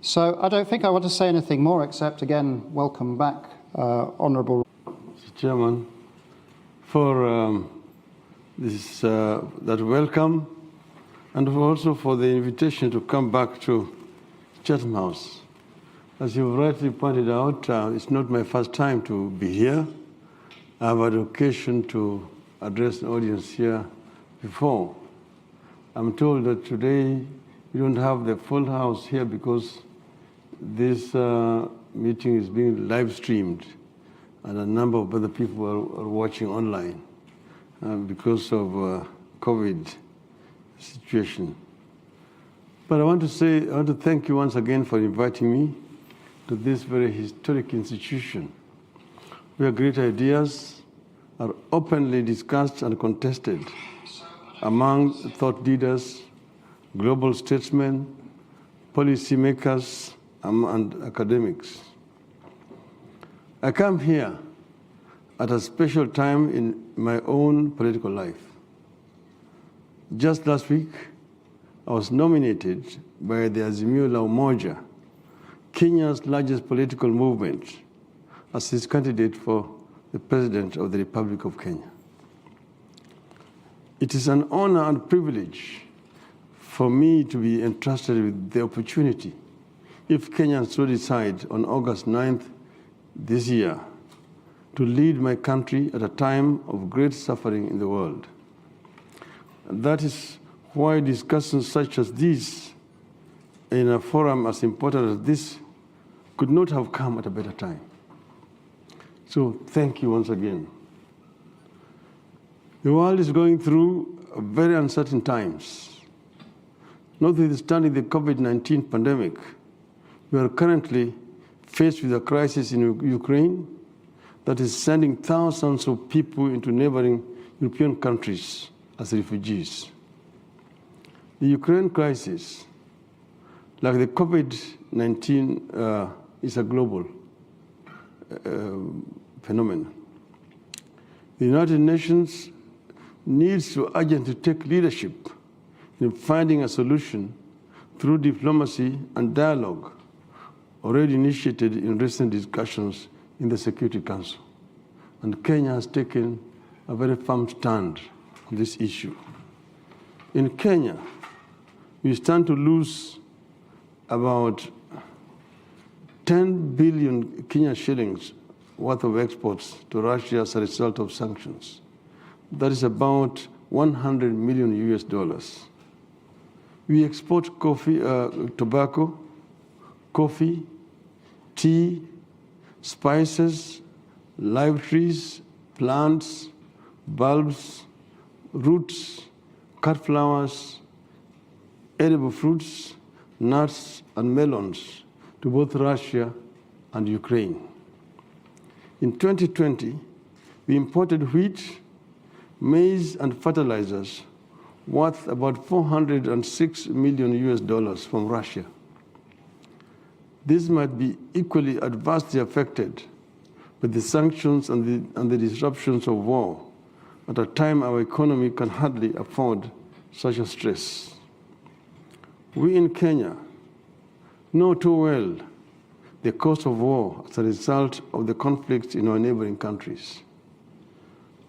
So I don't think I want to say anything more except, again, welcome back, Honourable. Mr. Chairman, for that welcome, and also for the invitation to come back to Chatham House. As you've rightly pointed out, it's not my first time to be here. I've had occasion to address an audience here before. I'm told that today we don't have the full house here because this meeting is being live streamed and a number of other people are watching online because of COVID situation. But I want to thank you once again for inviting me to this very historic institution where great ideas are openly discussed and contested among thought leaders, global statesmen, policymakers, and academics. I come here at a special time in my own political life. Just last week, I was nominated by the Azimio la Umoja, Kenya's largest political movement, as his candidate for the President of the Republic of Kenya. It is an honor and privilege for me to be entrusted with the opportunity, if Kenyans so decide, on August 9th this year, to lead my country at a time of great suffering in the world. And that is why discussions such as these in a forum as important as this could not have come at a better time. So thank you once again. The world is going through very uncertain times. Notwithstanding the COVID-19 pandemic, we are currently faced with a crisis in Ukraine that is sending thousands of people into neighboring European countries as refugees. The Ukraine crisis, like the COVID-19, is a global phenomenon. The United Nations needs to urgently take leadership in finding a solution through diplomacy and dialogue already initiated in recent discussions in the Security Council. And Kenya has taken a very firm stand on this issue. In Kenya, we stand to lose about 10 billion Kenyan shillings worth of exports to Russia as a result of sanctions. That is about 100 million US dollars. We export coffee, tobacco, coffee, tea, spices, live trees, plants, bulbs, roots, cut flowers, edible fruits, nuts, and melons to both Russia and Ukraine. In 2020, we imported wheat, maize, and fertilizers worth about 406 million US dollars from Russia. This might be equally adversely affected by the sanctions and the disruptions of war at a time our economy can hardly afford such a stress. We in Kenya know too well the cost of war as a result of the conflicts in our neighboring countries.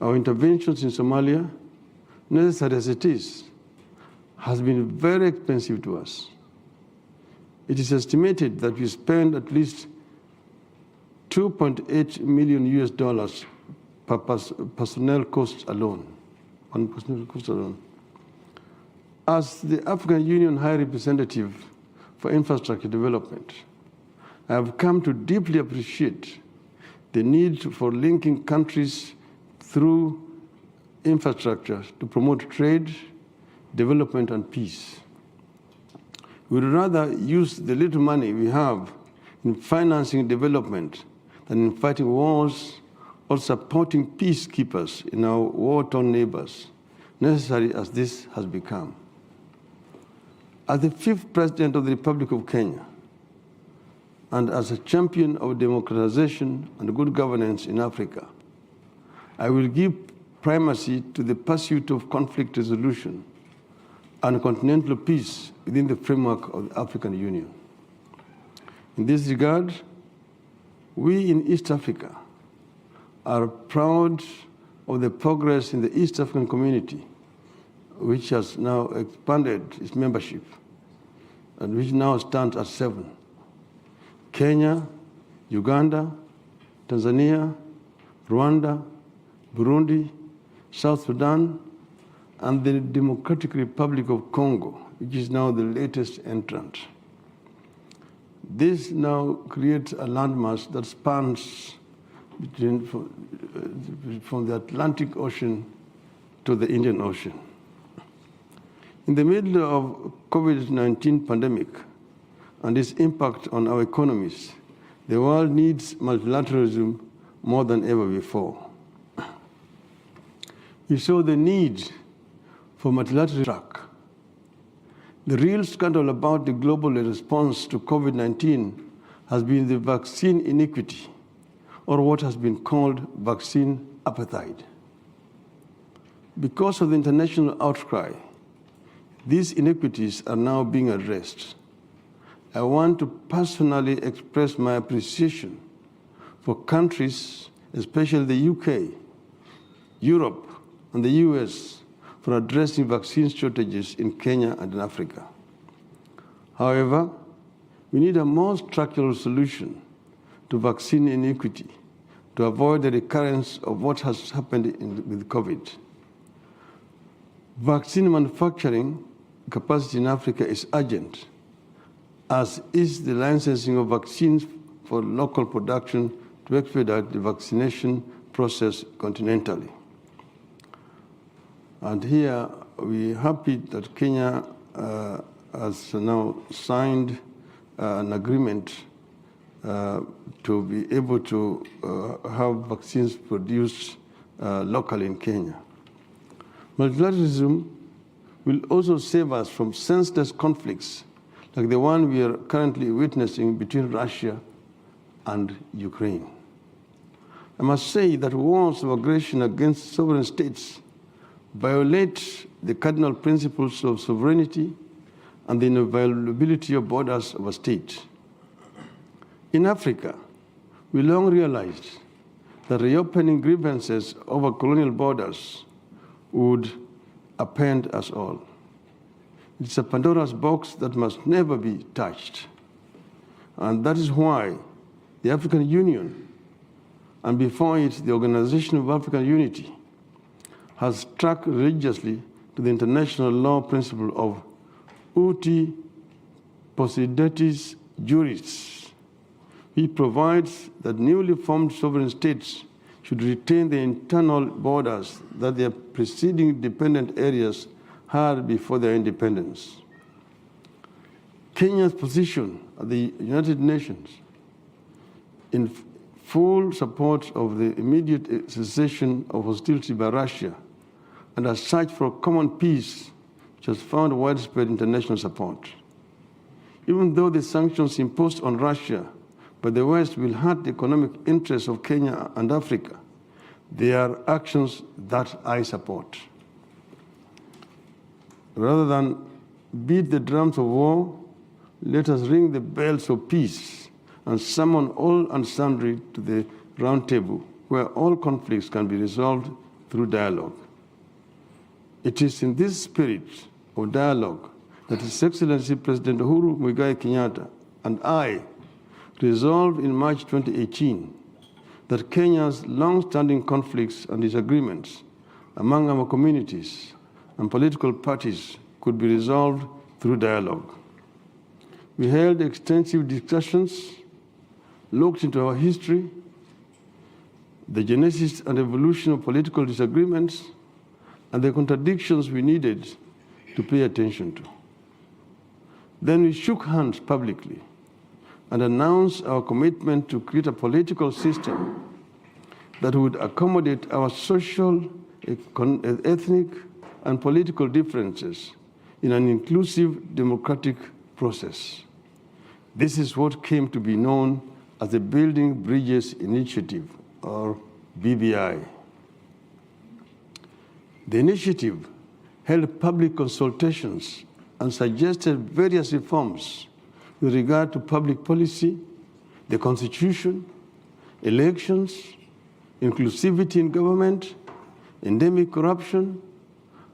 Our interventions in Somalia, necessary as it is, has been very expensive to us. It is estimated that we spend at least 2.8 million US dollars per personnel cost alone, on personnel cost alone. As the African Union High Representative for Infrastructure Development, I have come to deeply appreciate the need for linking countries through infrastructure to promote trade, development, and peace. We would rather use the little money we have in financing development than in fighting wars or supporting peacekeepers in our war-torn neighbors, necessary as this has become. As the 5th President of the Republic of Kenya, and as a champion of democratization and good governance in Africa, I will give primacy to the pursuit of conflict resolution and continental peace within the framework of the African Union. In this regard, we in East Africa are proud of the progress in the East African community, which has now expanded its membership and which now stands at 7. Kenya, Uganda, Tanzania, Rwanda, Burundi, South Sudan, and the Democratic Republic of Congo, which is now the latest entrant. This now creates a landmass that spans from the Atlantic Ocean to the Indian Ocean. In the middle of COVID-19 pandemic and its impact on our economies, the world needs multilateralism more than ever before. We saw the need for multilateral track. The real scandal about the global response to COVID-19 has been the vaccine inequity, or what has been called vaccine apartheid. Because of the international outcry, these inequities are now being addressed. I want to personally express my appreciation for countries, especially the UK, Europe, and the US, for addressing vaccine shortages in Kenya and in Africa. However, we need a more structural solution to vaccine inequity to avoid the recurrence of what has happened with COVID. Vaccine manufacturing capacity in Africa is urgent, as is the licensing of vaccines for local production to expedite the vaccination process continentally. And here we're happy that Kenya has now signed an agreement to be able to have vaccines produced locally in Kenya. Multilateralism will also save us from senseless conflicts like the one we are currently witnessing between Russia and Ukraine. I must say that wars of aggression against sovereign states violate the cardinal principles of sovereignty and the inviolability of borders of a state. In Africa, we long realized that reopening grievances over colonial borders would append us all. It's a Pandora's box that must never be touched. And that is why the African Union, and before it, the Organization of African Unity, has stuck religiously to the international law principle of uti possidetis juris, which provides that newly formed sovereign states should retain the internal borders that their preceding dependent areas had before their independence. Kenya's position at the United Nations in full support of the immediate cessation of hostility by Russia and a search for a common peace which has found widespread international support. Even though the sanctions imposed on Russia by the West will hurt the economic interests of Kenya and Africa, they are actions that I support. Rather than beat the drums of war, let us ring the bells of peace and summon all and sundry to the round table where all conflicts can be resolved through dialogue. It is in this spirit of dialogue that His Excellency President Uhuru Muigai Kenyatta and I resolved in March 2018 that Kenya's long-standing conflicts and disagreements among our communities and political parties could be resolved through dialogue. We held extensive discussions, looked into our history, the genesis and evolution of political disagreements, and the contradictions we needed to pay attention to. Then we shook hands publicly and announced our commitment to create a political system that would accommodate our social, ethnic, and political differences in an inclusive democratic process. This is what came to be known as the Building Bridges Initiative, or BBI. The initiative held public consultations and suggested various reforms with regard to public policy, the Constitution, elections, inclusivity in government, endemic corruption,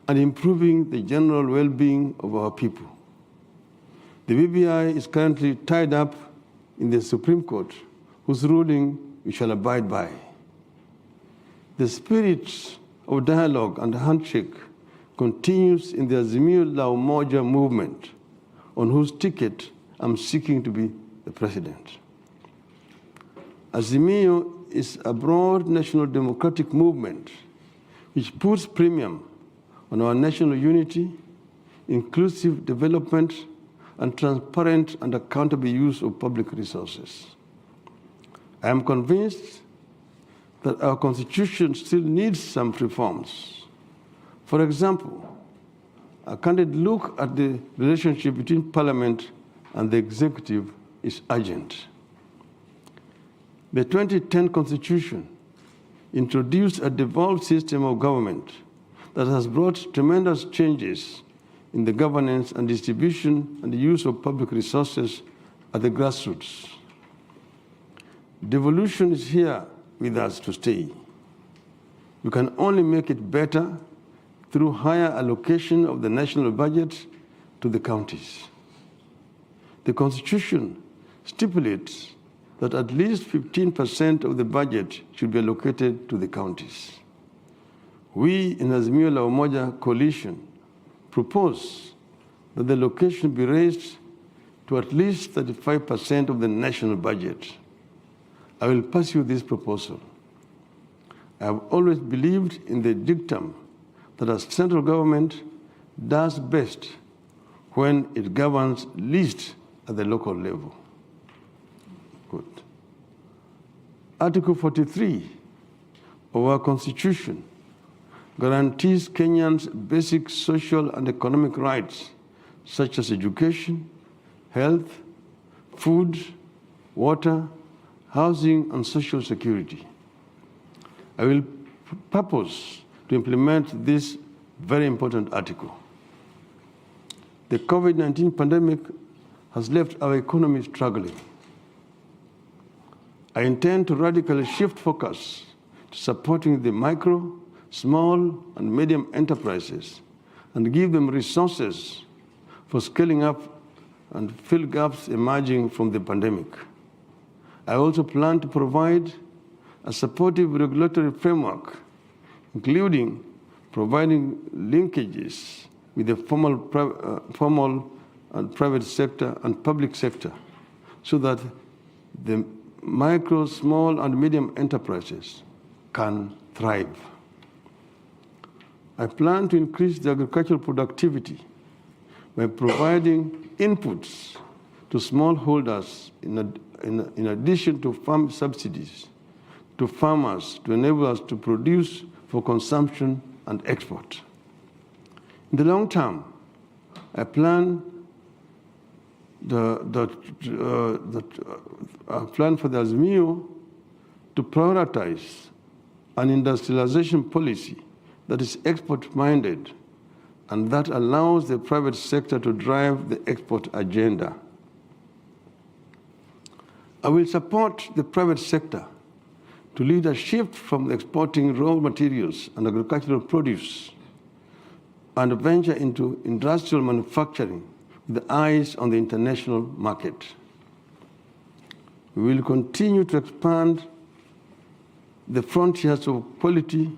and improving the general well-being of our people. The BBI is currently tied up in the Supreme Court, whose ruling we shall abide by. The spirit of dialogue and handshake continues in the Azimio la Umoja movement, on whose ticket I'm seeking to be the president. Azimio is a broad national democratic movement which puts premium on our national unity, inclusive development, and transparent and accountable use of public resources. I am convinced that our Constitution still needs some reforms. For example, a candid look at the relationship between Parliament and the Executive is urgent. The 2010 Constitution introduced a devolved system of government that has brought tremendous changes in the governance and distribution and the use of public resources at the grassroots. Devolution is here with us to stay. We can only make it better through higher allocation of the national budget to the counties. The Constitution stipulates that at least 15% of the budget should be allocated to the counties. We in Azimio la Umoja coalition propose that the allocation be raised to at least 35% of the national budget. I will pursue this proposal. I have always believed in the dictum that a central government does best when it governs least at the local level. Good. Article 43 of our Constitution guarantees Kenyans basic social and economic rights such as education, health, food, water, housing, and social security. I will purpose to implement this very important article. The COVID-19 pandemic has left our economy struggling. I intend to radically shift focus to supporting the micro, small, and medium enterprises and give them resources for scaling up and fill gaps emerging from the pandemic. I also plan to provide a supportive regulatory framework, including providing linkages with the formal and private sector and public sector so that the micro, small, and medium enterprises can thrive. I plan to increase the agricultural productivity by providing inputs to smallholders in addition to farm subsidies to farmers to enable us to produce for consumption and export. In the long term, I plan for the Azimio to prioritize an industrialization policy that is export-minded and that allows the private sector to drive the export agenda. I will support the private sector to lead a shift from exporting raw materials and agricultural produce and venture into industrial manufacturing with eyes on the international market. We will continue to expand the frontiers of quality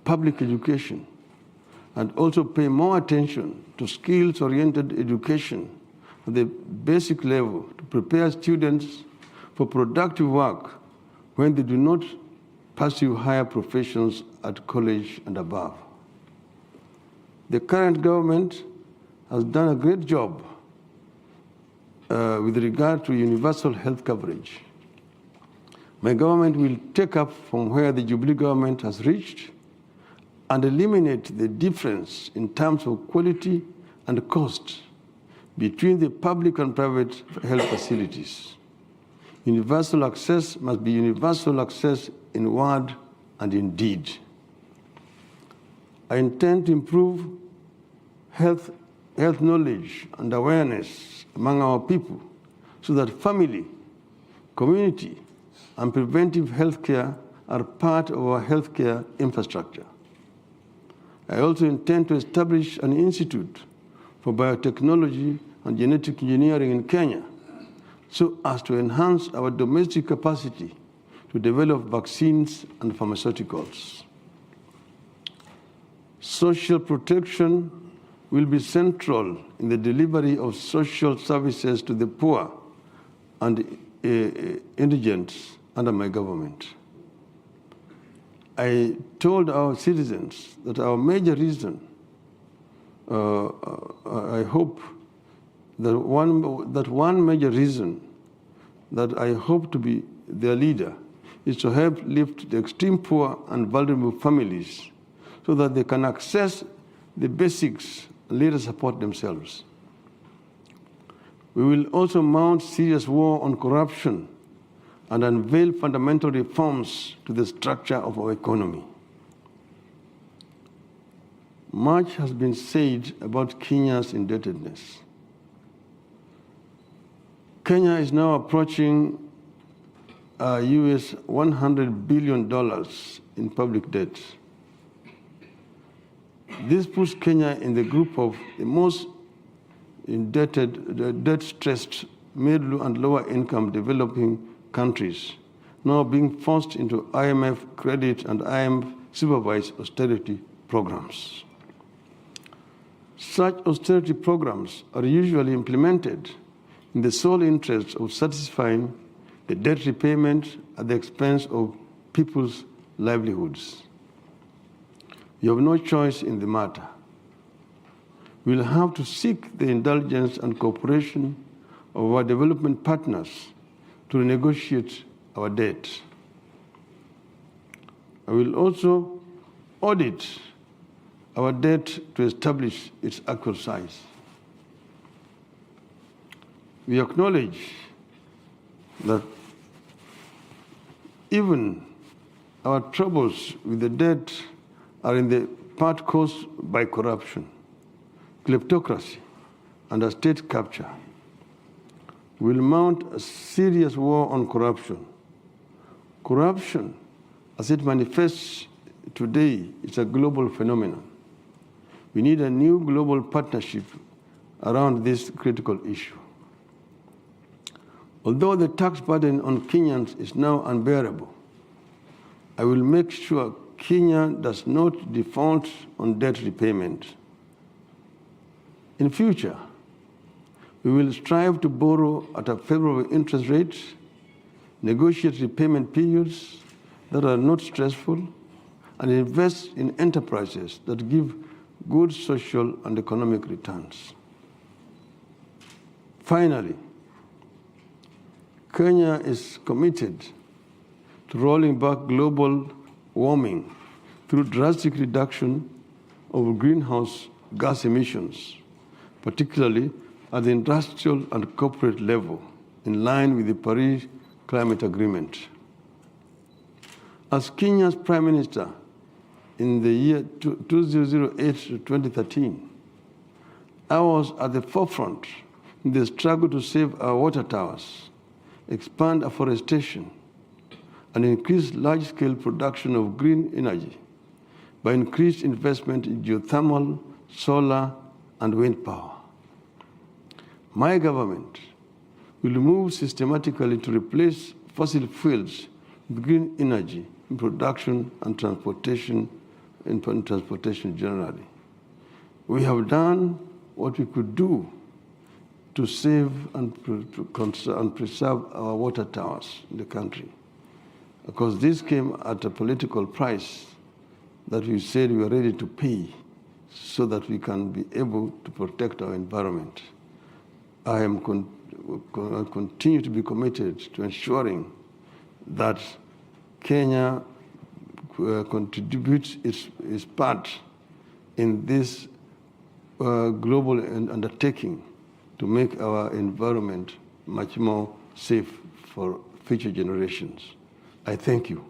public education and also pay more attention to skills-oriented education at the basic level to prepare students for productive work when they do not pursue higher professions at college and above. The current government has done a great job with regard to universal health coverage. My government will take up from where the Jubilee government has reached and eliminate the difference in terms of quality and cost between the public and private health facilities. Universal access must be universal access in word and in deed. I intend to improve health knowledge and awareness among our people so that family, community, and preventive healthcare are part of our healthcare infrastructure. I also intend to establish an institute for biotechnology and genetic engineering in Kenya so as to enhance our domestic capacity to develop vaccines and pharmaceuticals. Social protection will be central in the delivery of social services to the poor and indigent under my government. I told our citizens that our major reason, I hope that one major reason that I hope to be their leader is to help lift the extreme poor and vulnerable families so that they can access the basics and later support themselves. We will also mount serious war on corruption and unveil fundamental reforms to the structure of our economy. Much has been said about Kenya's indebtedness. Kenya is now approaching US $100 billion in public debt. This puts Kenya in the group of the most indebted, debt-stressed middle and lower-income developing countries, now being forced into IMF credit and IMF-supervised austerity programs. Such austerity programs are usually implemented in the sole interest of satisfying the debt repayment at the expense of people's livelihoods. You have no choice in the matter. We will have to seek the indulgence and cooperation of our development partners to renegotiate our debt. I will also audit our debt to establish its actual size. We acknowledge that even our troubles with the debt are in the part caused by corruption, kleptocracy, and state capture. We will mount a serious war on corruption. Corruption, as it manifests today, is a global phenomenon. We need a new global partnership around this critical issue. Although the tax burden on Kenyans is now unbearable, I will make sure Kenya does not default on debt repayment. In future, we will strive to borrow at a favorable interest rate, negotiate repayment periods that are not stressful, and invest in enterprises that give good social and economic returns. Finally, Kenya is committed to rolling back global warming through drastic reduction of greenhouse gas emissions, particularly at the industrial and corporate level, in line with the Paris Climate Agreement. As Kenya's Prime Minister in the year 2008 to 2013, I was at the forefront in the struggle to save our water towers, expand afforestation, and increase large-scale production of green energy by increased investment in geothermal, solar, and wind power. My government will move systematically to replace fossil fuels with green energy in production and transportation, generally. We have done what we could do to save and preserve our water towers in the country. Because this came at a political price that we said we are ready to pay so that we can be able to protect our environment. I am continue to be committed to ensuring that Kenya contributes its part in this global undertaking to make our environment much more safe for future generations. I thank you.